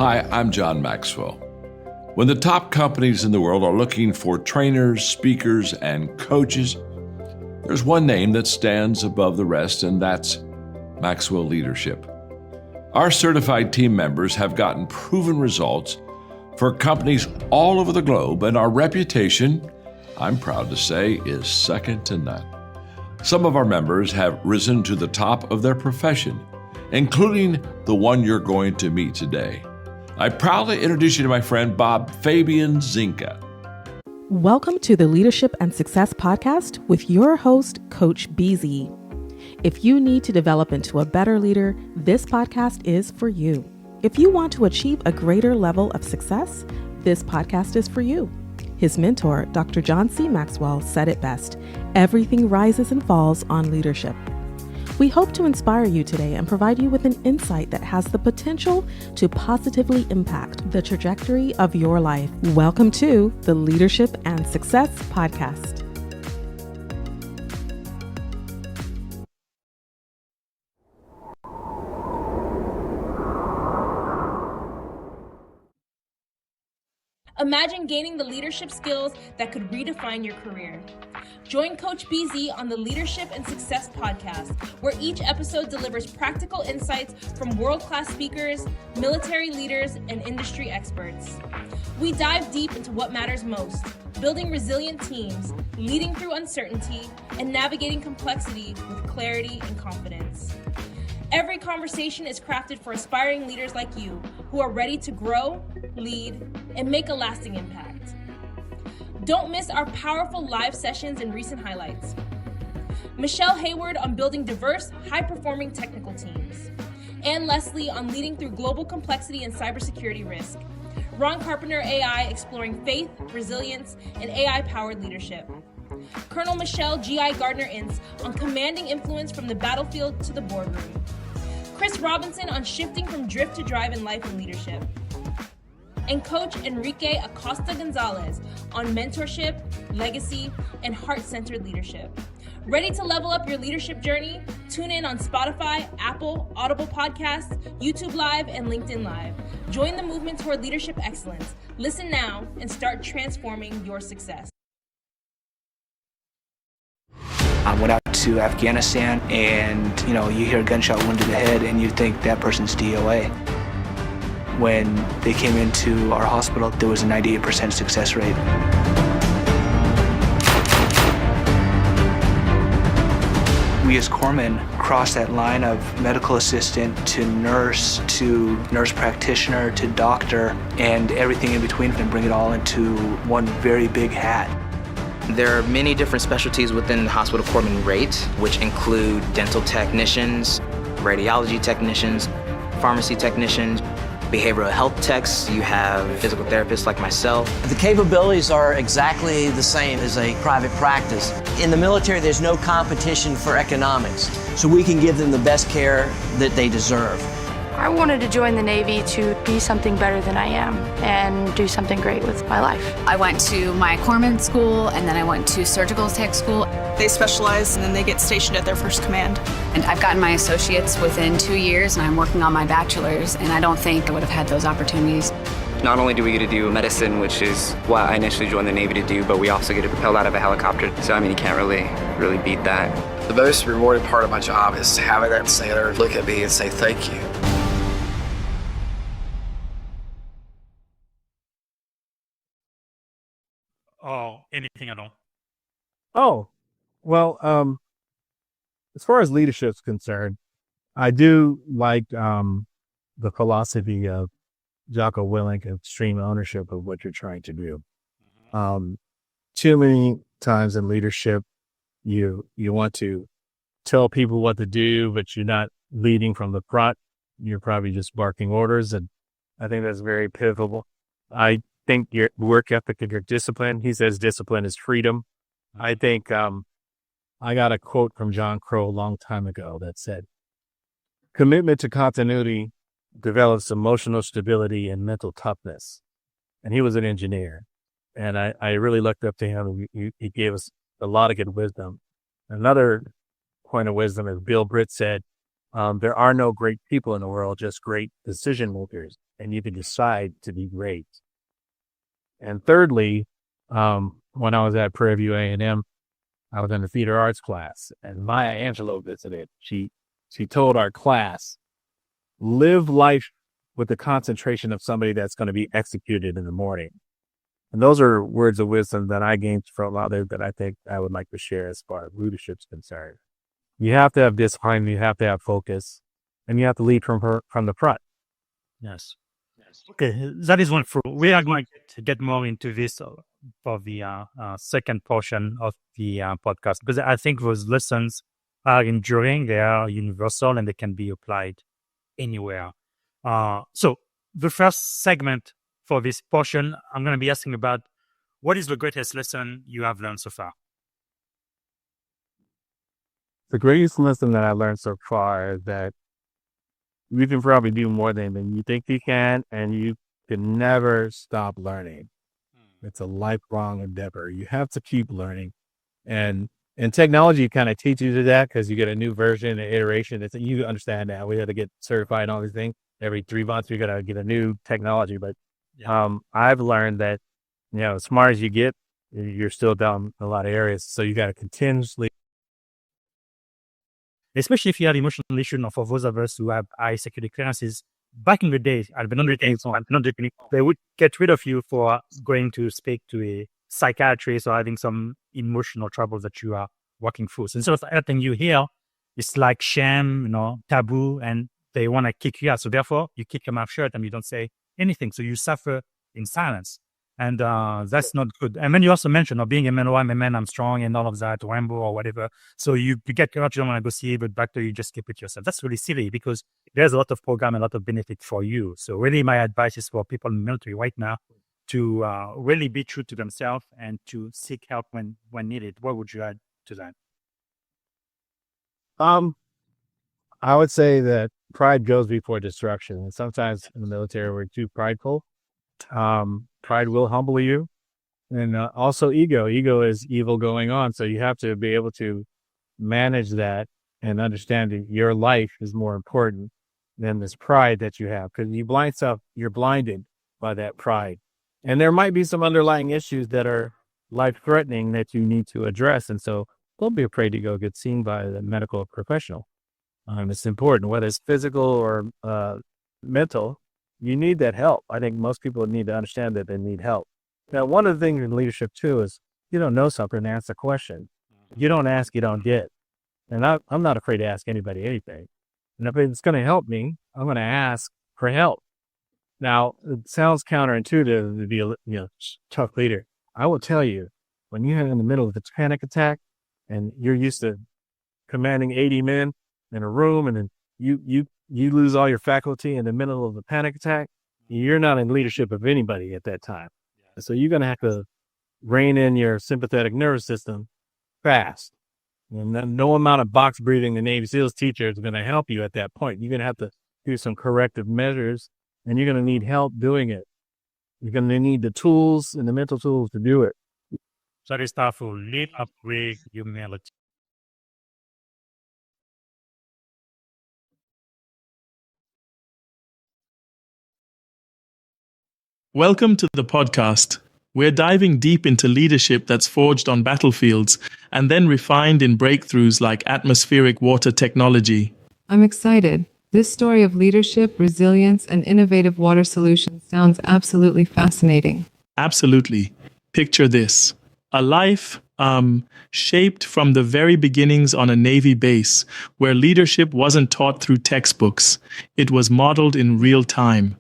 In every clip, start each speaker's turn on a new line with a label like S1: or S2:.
S1: Hi, I'm John Maxwell. When the top companies in the world are looking for trainers, speakers, and coaches, there's one name that stands above the rest, and that's Maxwell Leadership. Our certified team members have gotten proven results for companies all over the globe, and our reputation, I'm proud to say, is second to none. Some of our members have risen to the top of their profession, including the one you're going to meet today. I proudly introduce you to my friend Bob Fabian Zinka.
S2: Welcome to the Leadership and Success Podcast with your host, Coach BZ. If you need to develop into a better leader, this podcast is for you. If you want to achieve a greater level of success, this podcast is for you. His mentor, Dr. John C. Maxwell, said it best: everything rises and falls on leadership. We hope to inspire you today and provide you with an insight that has the potential to positively impact the trajectory of your life. Welcome to the Leadership and Success Podcast.
S3: Imagine gaining the leadership skills that could redefine your career. Join Coach BZ on the Leadership and Success Podcast, where each episode delivers practical insights from world-class speakers, military leaders, and industry experts. We dive deep into what matters most: building resilient teams, leading through uncertainty, and navigating complexity with clarity and confidence. Every conversation is crafted for aspiring leaders like you who are ready to grow, lead, and make a lasting impact. Don't miss our powerful live sessions and recent highlights. Michelle Hayward on building diverse, high-performing technical teams. Ann Leslie on leading through global complexity and cybersecurity risk. Ron Carpenter AI exploring faith, resilience, and AI-powered leadership. Colonel Michelle G.I. Gardner-Ince on commanding influence from the battlefield to the boardroom. Chris Robinson on shifting from drift to drive in life and leadership. And Coach Enrique Acosta Gonzalez on mentorship, legacy, and heart-centered leadership. Ready to level up your leadership journey? Tune in on Spotify, Apple, Audible Podcasts, YouTube Live, and LinkedIn Live. Join the movement toward leadership excellence. Listen now and start transforming your success.
S4: I went out to Afghanistan and, you hear a gunshot wound to the head and you think that person's DOA. When they came into our hospital, there was a 98% success rate. We as corpsmen crossed that line of medical assistant to nurse practitioner to doctor and everything in between, and bring it all into one very big hat.
S5: There are many different specialties within the hospital corpsman rate, which include dental technicians, radiology technicians, pharmacy technicians, behavioral health techs. You have physical therapists like myself.
S6: The capabilities are exactly the same as a private practice. In the military, there's no competition for economics, so we can give them the best care that they deserve.
S7: I wanted to join the Navy to be something better than I am and do something great with my life.
S8: I went to my corpsman school, and then I went to surgical tech school.
S9: They specialize and then they get stationed at their first command.
S8: And I've gotten my associates within 2 years, and I'm working on my bachelor's, and I don't think I would have had those opportunities.
S5: Not only do we get to do medicine, which is what I initially joined the Navy to do, but we also get to propel out of a helicopter. So, you can't really beat that.
S10: The most rewarding part of my job is having that sailor look at me and say, thank you.
S11: Anything at all?
S12: Oh, well, as far as leadership is concerned, I do like the philosophy of Jocko Willink, extreme ownership of what you're trying to do. Too many times in leadership, you want to tell people what to do, but you're not leading from the front. You're probably just barking orders, and I think that's very pivotal. I think your work ethic and your discipline. He says discipline is freedom. I think I got a quote from John Crow a long time ago that said, commitment to continuity develops emotional stability and mental toughness. And he was an engineer. And I really looked up to him. He gave us a lot of good wisdom. Another point of wisdom, as Bill Britt said, there are no great people in the world, just great decision makers. and you can decide to be great. And thirdly, when I was at Prairie View A&M, I was in the theater arts class, and Maya Angelou visited. She told our class, live life with the concentration of somebody that's going to be executed in the morning. And those are words of wisdom that I gained from others that I think I would like to share as far as leadership's concerned. You have to have discipline, you have to have focus, and you have to lead from the front.
S11: Yes. Okay, that is wonderful. We are going to get more into this for the second portion of the podcast, because I think those lessons are enduring, they are universal, and they can be applied anywhere. So the first segment for this portion, I'm going to be asking about what is the greatest lesson you have learned so far?
S12: The greatest lesson that I learned so far is that you can probably do more than you think you can, and you can never stop learning. It's a lifelong endeavor. You have to keep learning. And technology kind of teaches you that, because you get a new version, an iteration. You understand that. We had to get certified and all these things. Every 3 months, you got to get a new technology. But I've learned that, as smart as you get, you're still down in a lot of areas. So you got to continuously.
S11: Especially if you have emotional issues, for those of us who have high security clearances, back in the day, they would get rid of you for going to speak to a psychiatrist or having some emotional troubles that you are working through. So instead of anything you hear, it's like shame, taboo, and they want to kick you out. So therefore, you keep your mouth shut and you don't say anything. So you suffer in silence. And that's not good. And then you also mentioned, being a man, I'm a man, I'm strong, and all of that, Rambo or whatever. So you get hurt, you don't want to go see it, but back to you just keep it yourself. That's really silly, because there's a lot of program, a lot of benefit for you. So really my advice is for people in the military right now to really be true to themselves and to seek help when needed. What would you add to that?
S12: I would say that pride goes before destruction. And sometimes in the military, we're too prideful. Pride will humble you. And also ego. Ego is evil going on. So you have to be able to manage that and understand that your life is more important than this pride that you have. Because you're blinded by that pride. And there might be some underlying issues that are life-threatening that you need to address. And so don't be afraid to go get seen by the medical professional. It's important, whether it's physical or mental. You need that help. I think most people need to understand that they need help. Now, one of the things in leadership too is you don't know something, ask a question. You don't ask, you don't get. And I'm not afraid to ask anybody anything. And if it's going to help me, I'm going to ask for help. Now, it sounds counterintuitive to be a tough leader. I will tell you, when you're in the middle of a panic attack and you're used to commanding 80 men in a room, and then you lose all your faculty in the middle of a panic attack, you're not in leadership of anybody at that time. So you're going to have to rein in your sympathetic nervous system fast. And no amount of box breathing the Navy SEALs teacher is going to help you at that point. You're going to have to do some corrective measures, and you're going to need help doing it. You're going to need the tools and the mental tools to do it.
S11: So that is powerful. Lead up with humility.
S13: Welcome to the podcast. We're diving deep into leadership that's forged on battlefields and then refined in breakthroughs like atmospheric water technology.
S14: I'm excited. This story of leadership, resilience, and innovative water solutions sounds absolutely fascinating.
S13: Absolutely. Picture this. A life shaped from the very beginnings on a Navy base where leadership wasn't taught through textbooks. It was modeled in real time.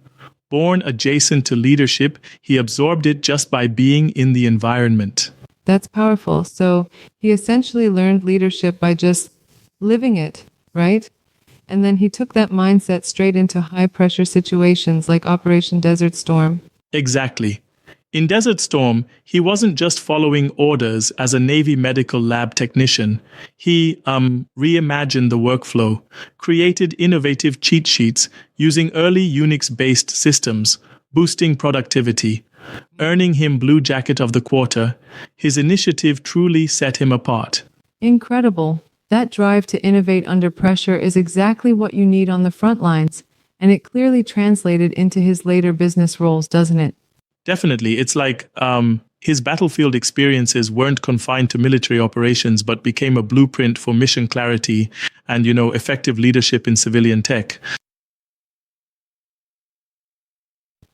S13: Born adjacent to leadership, he absorbed it just by being in the environment.
S14: That's powerful. So he essentially learned leadership by just living it, right? And then he took that mindset straight into high-pressure situations like Operation Desert Storm.
S13: Exactly. In Desert Storm, he wasn't just following orders as a Navy medical lab technician. He reimagined the workflow, created innovative cheat sheets using early Unix-based systems, boosting productivity, earning him Blue Jacket of the Quarter. His initiative truly set him apart.
S14: Incredible. That drive to innovate under pressure is exactly what you need on the front lines. And it clearly translated into his later business roles, doesn't it?
S13: Definitely. It's like his battlefield experiences weren't confined to military operations, but became a blueprint for mission clarity and, effective leadership in civilian tech.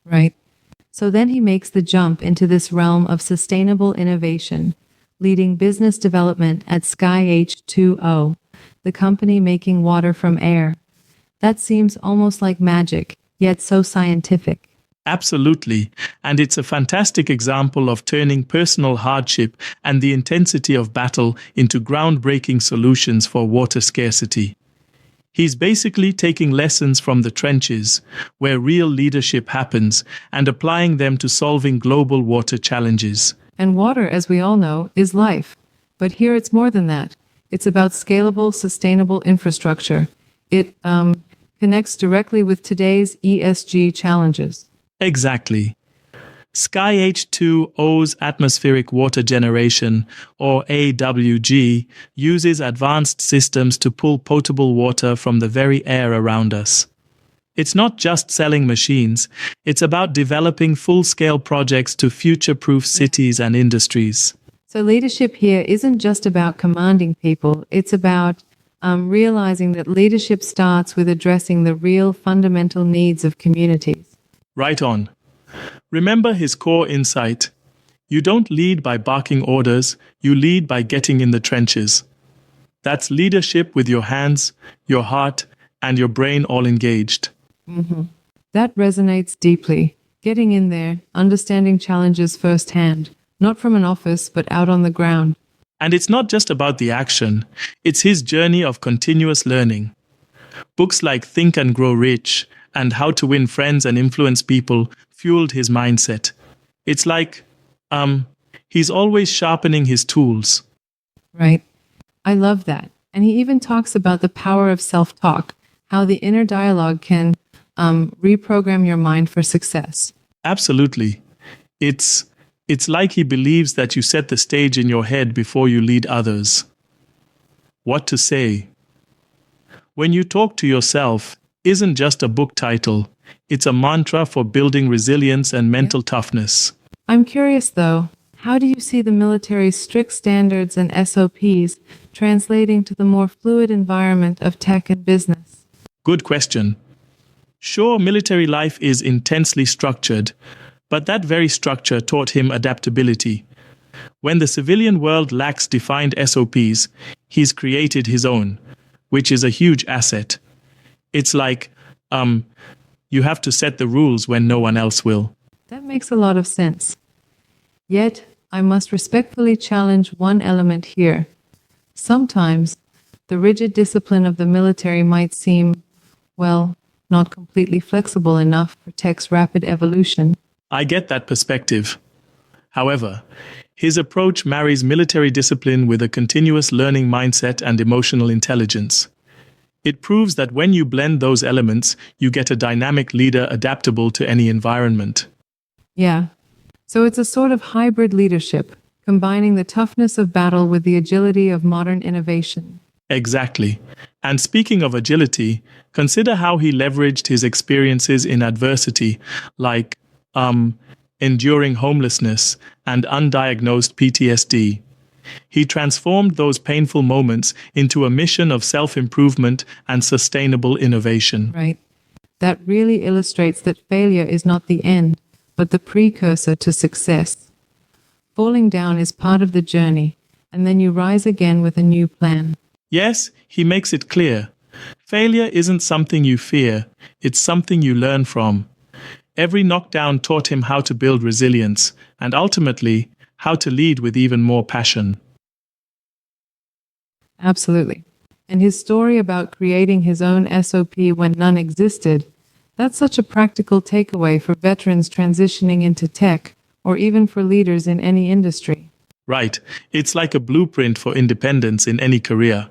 S14: Right. So then he makes the jump into this realm of sustainable innovation, leading business development at Sky H2O, the company making water from air. That seems almost like magic, yet so scientific.
S13: Absolutely. And it's a fantastic example of turning personal hardship and the intensity of battle into groundbreaking solutions for water scarcity. He's basically taking lessons from the trenches, where real leadership happens, and applying them to solving global water challenges.
S14: And water, as we all know, is life. But here it's more than that. It's about scalable, sustainable infrastructure. It connects directly with today's ESG challenges.
S13: Exactly. Sky H2O's atmospheric water generation, or AWG, uses advanced systems to pull potable water from the very air around us. It's not just selling machines, it's about developing full-scale projects to future-proof cities and industries.
S14: So leadership here isn't just about commanding people, it's about realizing that leadership starts with addressing the real fundamental needs of communities.
S13: Right on. Remember his core insight. You don't lead by barking orders, you lead by getting in the trenches. That's leadership with your hands, your heart, and your brain all engaged.
S14: Mm-hmm. That resonates deeply. Getting in there, understanding challenges firsthand, not from an office, but out on the ground.
S13: And it's not just about the action, it's his journey of continuous learning. Books like Think and Grow Rich and How to Win Friends and Influence People fueled his mindset. It's like, he's always sharpening his tools.
S14: Right. I love that. And he even talks about the power of self-talk, how the inner dialogue can reprogram your mind for success.
S13: Absolutely. It's like he believes that you set the stage in your head before you lead others. What to say? When you talk to yourself, isn't just a book title. It's a mantra for building resilience and mental toughness.
S14: I'm curious, though, how do you see the military's strict standards and SOPs translating to the more fluid environment of tech and business?
S13: Good question. Sure, military life is intensely structured, but that very structure taught him adaptability. When the civilian world lacks defined SOPs, he's created his own, which is a huge asset. It's like, you have to set the rules when no one else will.
S14: That makes a lot of sense. Yet, I must respectfully challenge one element here. Sometimes, the rigid discipline of the military might seem, well, not completely flexible enough for tech's rapid evolution.
S13: I get that perspective. However, his approach marries military discipline with a continuous learning mindset and emotional intelligence. It proves that when you blend those elements, you get a dynamic leader adaptable to any environment.
S14: Yeah. So it's a sort of hybrid leadership, combining the toughness of battle with the agility of modern innovation.
S13: Exactly. And speaking of agility, consider how he leveraged his experiences in adversity, like enduring homelessness and undiagnosed PTSD. He transformed those painful moments into a mission of self-improvement and sustainable innovation.
S14: Right. That really illustrates that failure is not the end, but the precursor to success. Falling down is part of the journey, and then you rise again with a new plan.
S13: Yes, he makes it clear. Failure isn't something you fear, it's something you learn from. Every knockdown taught him how to build resilience, and ultimately, how to lead with even more passion.
S14: Absolutely. And his story about creating his own SOP when none existed, that's such a practical takeaway for veterans transitioning into tech, or even for leaders in any industry.
S13: Right. It's like a blueprint for independence in any career.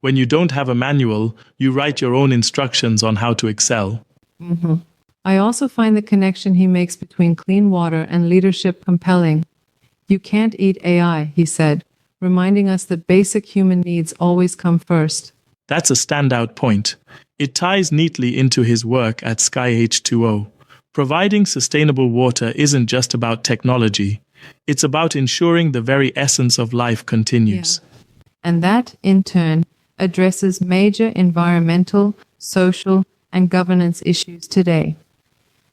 S13: When you don't have a manual, you write your own instructions on how to excel.
S14: Mm-hmm. I also find the connection he makes between clean water and leadership compelling. You can't eat AI, he said, reminding us that basic human needs always come first.
S13: That's a standout point. It ties neatly into his work at Sky H2O. Providing sustainable water isn't just about technology, it's about ensuring the very essence of life continues.
S14: And that, in turn, addresses major environmental, social, and governance issues today.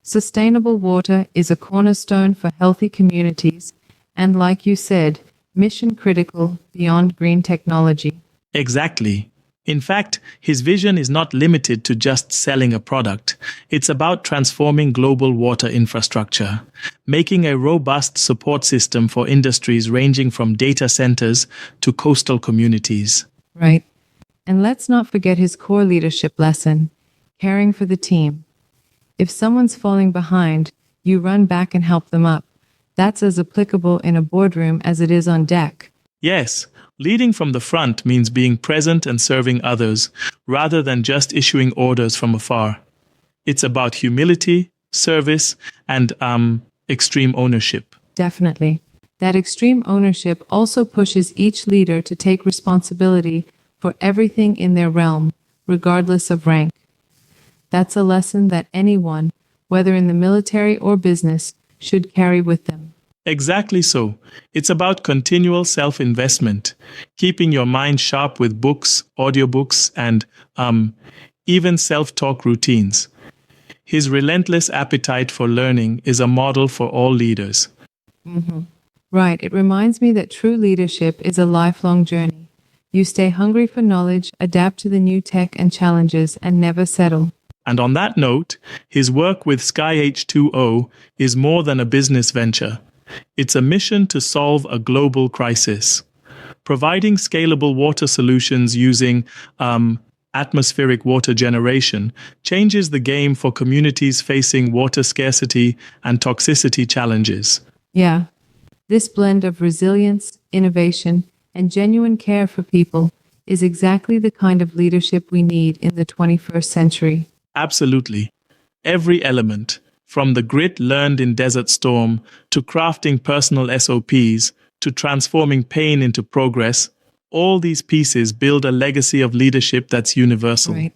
S14: Sustainable water is a cornerstone for healthy communities and, like you said, mission critical beyond green technology.
S13: Exactly. In fact, his vision is not limited to just selling a product. It's about transforming global water infrastructure, making a robust support system for industries ranging from data centers to coastal communities.
S14: Right. And let's not forget his core leadership lesson, caring for the team. If someone's falling behind, you run back and help them up. That's as applicable in a boardroom as it is on deck.
S13: Yes, leading from the front means being present and serving others, rather than just issuing orders from afar. It's about humility, service, and extreme ownership.
S14: Definitely. That extreme ownership also pushes each leader to take responsibility for everything in their realm, regardless of rank. That's a lesson that anyone, whether in the military or business, should carry with them.
S13: Exactly so. It's about continual self-investment, keeping your mind sharp with books, audiobooks, and even self-talk routines. His relentless appetite for learning is a model for all leaders.
S14: Right, it reminds me that true leadership is a lifelong journey. You stay hungry for knowledge, adapt to the new tech and challenges, and never settle.
S13: And on that note, his work with Sky H2O is more than a business venture. It's a mission to solve a global crisis. Providing scalable water solutions using atmospheric water generation changes the game for communities facing water scarcity and toxicity challenges.
S14: Yeah, this blend of resilience, innovation, and genuine care for people is exactly the kind of leadership we need in the 21st century.
S13: Absolutely. Every element, from the grit learned in Desert Storm to crafting personal SOPs to transforming pain into progress, all these pieces build a legacy of leadership that's universal.
S14: Right.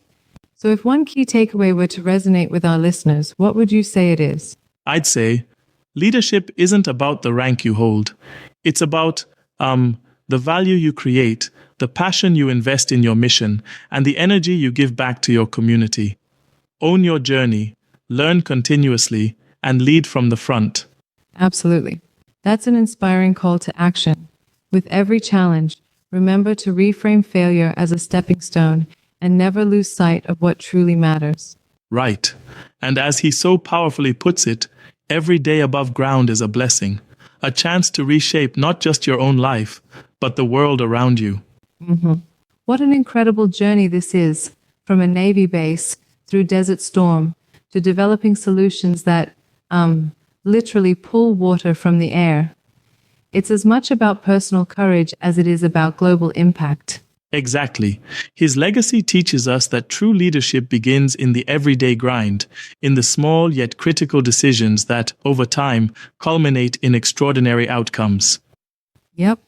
S14: So if one key takeaway were to resonate with our listeners, what would you say it is?
S13: I'd say leadership isn't about the rank you hold. It's about the value you create, the passion you invest in your mission, and the energy you give back to your community. Own your journey, learn continuously, and lead from the front.
S14: Absolutely. That's an inspiring call to action. With every challenge, remember to reframe failure as a stepping stone and never lose sight of what truly matters.
S13: Right. And as he so powerfully puts it, every day above ground is a blessing, a chance to reshape not just your own life, but the world around you.
S14: What an incredible journey this is, from a Navy base through Desert Storm to developing solutions that literally pull water from the air. It's as much about personal courage as it is about global impact.
S13: Exactly. His legacy teaches us that true leadership begins in the everyday grind, in the small yet critical decisions that, over time, culminate in extraordinary outcomes.
S14: Yep.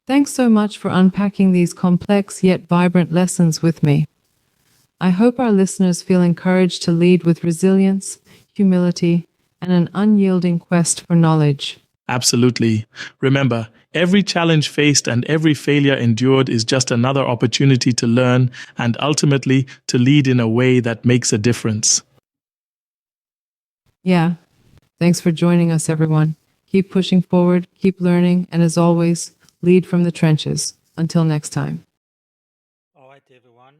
S14: Thanks so much for unpacking these complex yet vibrant lessons with me. I hope our listeners feel encouraged to lead with resilience, humility, and an unyielding quest for knowledge.
S13: Absolutely. Remember, every challenge faced and every failure endured is just another opportunity to learn and ultimately to lead in a way that makes a difference.
S14: Yeah. Thanks for joining us, everyone. Keep pushing forward, keep learning, and as always, lead from the trenches. Until next time.
S15: All right, everyone.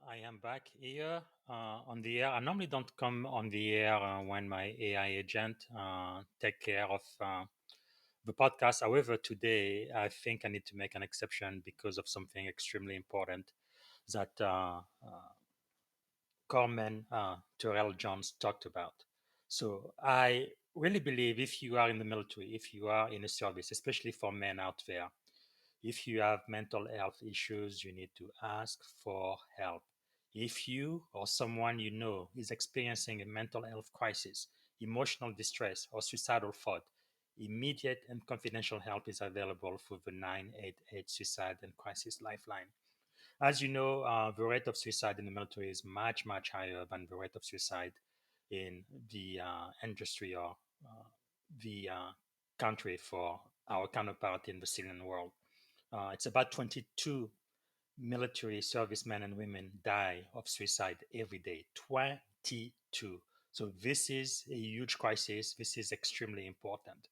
S15: I am back here on the air. I normally don't come on the air when my AI agent take care of the podcast. However, today I think I need to make an exception because of something extremely important that Corman Terell Jones talked about. So I really believe if you are in the military, if you are in a service, especially for men out there, if you have mental health issues, you need to ask for help. If you or someone you know is experiencing a mental health crisis, emotional distress, or suicidal thought, immediate and confidential help is available through the 988 Suicide and Crisis Lifeline. As you know, the rate of suicide in the military is much, much higher than the rate of suicide in the industry or the country for our counterpart in the civilian world. It's about 22 military servicemen and women die of suicide every day. 22. So this is a huge crisis. This is extremely important.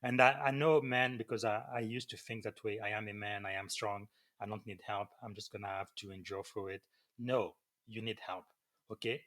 S15: And I know, man, because I used to think that way. I am a man. I am strong. I don't need help. I'm just going to have to endure through it. No, you need help. Okay.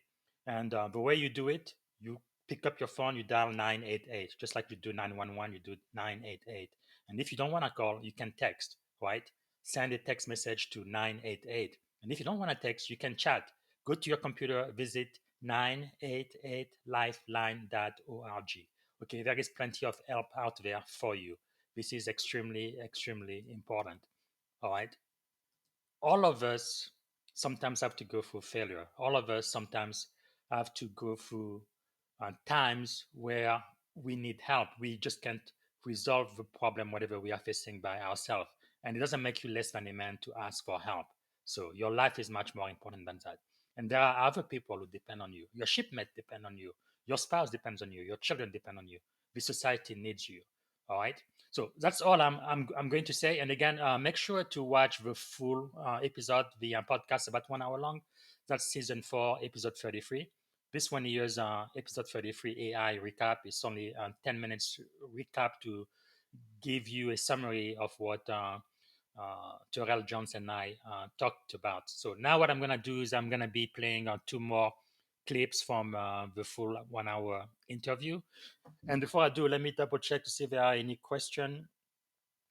S15: And the way you do it, you pick up your phone, you dial 988, just like you do 911, you do 988. And if you don't want to call, you can text, right? Send a text message to 988. And if you don't want to text, you can chat. Go to your computer, visit 988lifeline.org. Okay, there is plenty of help out there for you. This is extremely, extremely important. All right. All of us sometimes have to go through failure. All of us sometimes have to go through times where we need help. We just can't resolve the problem, whatever we are facing, by ourselves. And it doesn't make you less than a man to ask for help. So your life is much more important than that. And there are other people who depend on you. Your shipmate depend on you. Your spouse depends on you. Your children depend on you. The society needs you. All right. So that's all I'm going to say. And again, make sure to watch the full episode, the podcast about 1 hour long. That's season 4, episode 33. This one here's episode 33 AI recap. It's only 10 minutes recap to give you a summary of what Terell Jones and I talked about. So now what I'm going to do is I'm going to be playing 2 more clips from the full 1 hour interview. And before I do, let me double check to see if there are any questions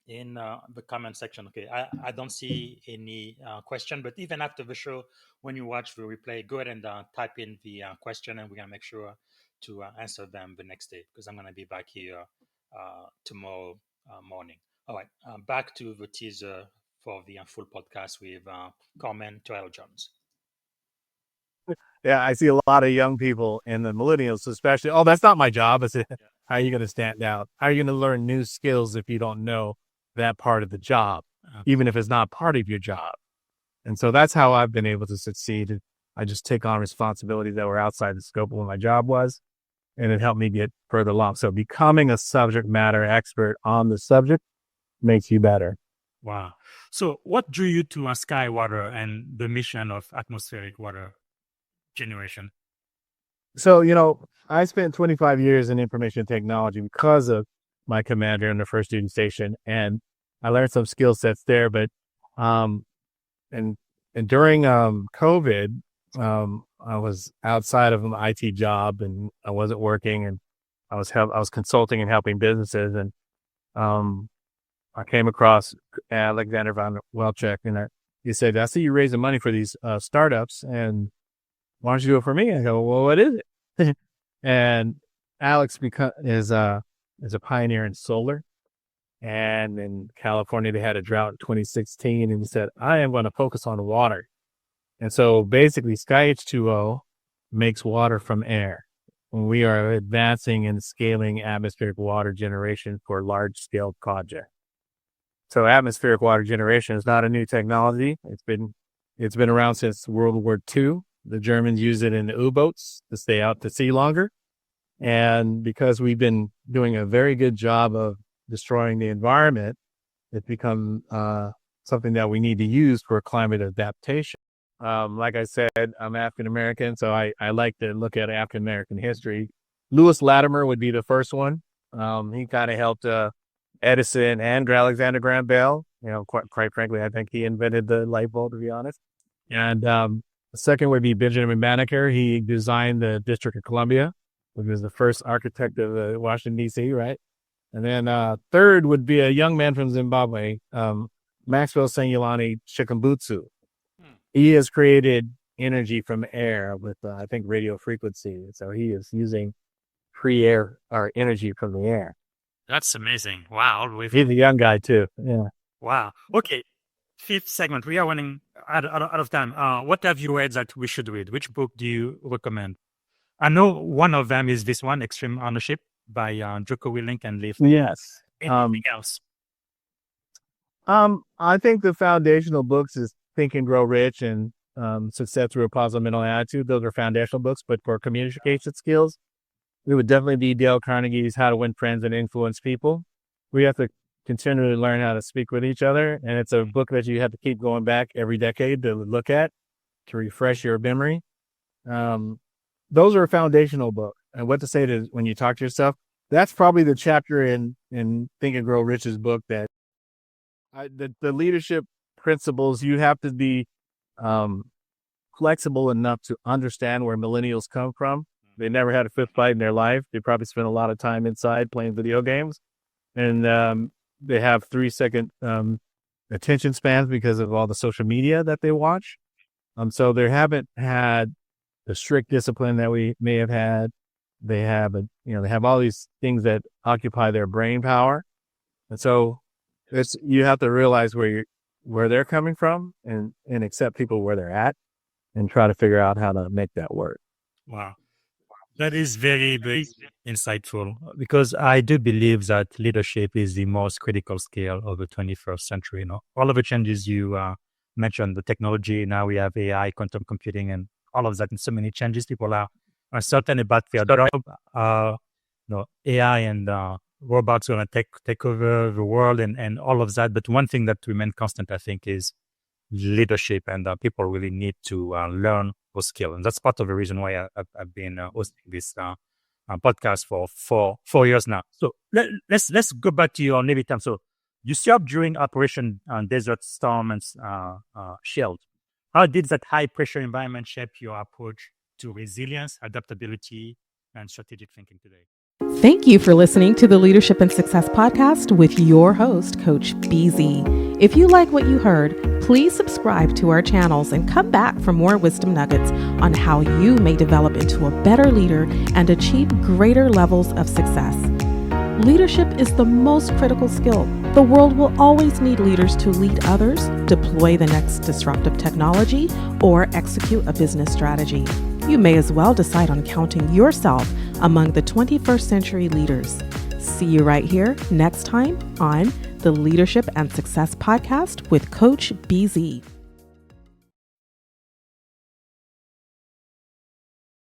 S15: in the comment section. Okay, I don't see any question, but even after the show, when you watch the replay, go ahead and type in the question, and we're gonna make sure to answer them the next day, because I'm gonna be back here tomorrow morning. All right, back to the teaser for the full podcast with Carmen Terell Jones.
S12: Yeah, I see a lot of young people and the millennials especially. Oh, that's not my job. I said, how are you going to stand out? How are you going to learn new skills if you don't know that part of the job, even if it's not part of your job? And so that's how I've been able to succeed. I just take on responsibilities that were outside the scope of what my job was, and it helped me get further along. So becoming a subject matter expert on the subject makes you better.
S11: Wow. So what drew you to Skywater and the mission of atmospheric water generation?
S12: So, I spent 25 years in information technology because of my commander in the first student station, and I learned some skill sets there. But, and during COVID, I was outside of my IT job and I wasn't working, and I was consulting and helping businesses, and I came across Alexander von Welchek, and he said, "I see you raising money for these startups, and why don't you do it for me?" I go, "Well, what is it?" And Alex is a pioneer in solar. And in California, they had a drought in 2016. And he said, "I am going to focus on water." And so basically, Sky H2O makes water from air. When we are advancing and scaling atmospheric water generation for large scale projects. So atmospheric water generation is not a new technology. It's been around since World War II. The Germans use it in U-boats to stay out to sea longer. And because we've been doing a very good job of destroying the environment, it's become something that we need to use for climate adaptation. Like I said, I'm African-American, so I like to look at African-American history. Lewis Latimer would be the first one. He kind of helped Edison and Alexander Graham Bell. Quite frankly, I think he invented the light bulb, to be honest. And the second would be Benjamin Banneker. He designed the District of Columbia, which was the first architect of Washington, D.C., right? And then third would be a young man from Zimbabwe, Maxwell Sengulani Chikumbutsu. He has created energy from air with, I think, radio frequency. So he is using free air or energy from the air.
S11: That's amazing. Wow.
S12: He's a young guy, too. Yeah.
S11: Wow. Okay. Fifth segment. We are running out of time. What have you read that we should read? Which book do you recommend? I know one of them is this one, Extreme Ownership by Jocko Willink and Leif.
S12: Yes.
S11: Anything else?
S12: I think the foundational books is Think and Grow Rich and Success Through a Positive Mental Attitude. Those are foundational books, but for communication skills, it would definitely be Dale Carnegie's How to Win Friends and Influence People. We have to continually learn how to speak with each other. And it's a book that you have to keep going back every decade to look at, to refresh your memory. Those are a foundational book. And what to say to when you talk to yourself, that's probably the chapter in Think and Grow Rich's book that the leadership principles, you have to be flexible enough to understand where millennials come from. They never had a fist fight in their life. They probably spent a lot of time inside playing video games. And they have 3-second attention spans because of all the social media that they watch. So they haven't had the strict discipline that we may have had. They have they have all these things that occupy their brain power. And so you have to realize where they're coming from and accept people where they're at and try to figure out how to make that work.
S15: Wow. That is very, very insightful, because I do believe that leadership is the most critical skill of the 21st century. All of the changes you mentioned, the technology, now we have AI, quantum computing, and all of that, and so many changes. People are certain about their job. AI and robots are going to take over the world and all of that. But one thing that remains constant, I think, is leadership, and people really need to learn those skills. And that's part of the reason why I've been hosting this podcast for 4 years now. So let's go back to your Navy time. So you served during Operation Desert Storm and Shield. How did that high pressure environment shape your approach to resilience, adaptability, and strategic thinking today?
S2: Thank you for listening to the Leadership and Success Podcast with your host, Coach BZ. If you like what you heard, please subscribe to our channels and come back for more wisdom nuggets on how you may develop into a better leader and achieve greater levels of success. Leadership is the most critical skill. The world will always need leaders to lead others, deploy the next disruptive technology, or execute a business strategy. You may as well decide on counting yourself among the 21st century leaders. See you right here next time on the Leadership and Success Podcast with Coach BZ.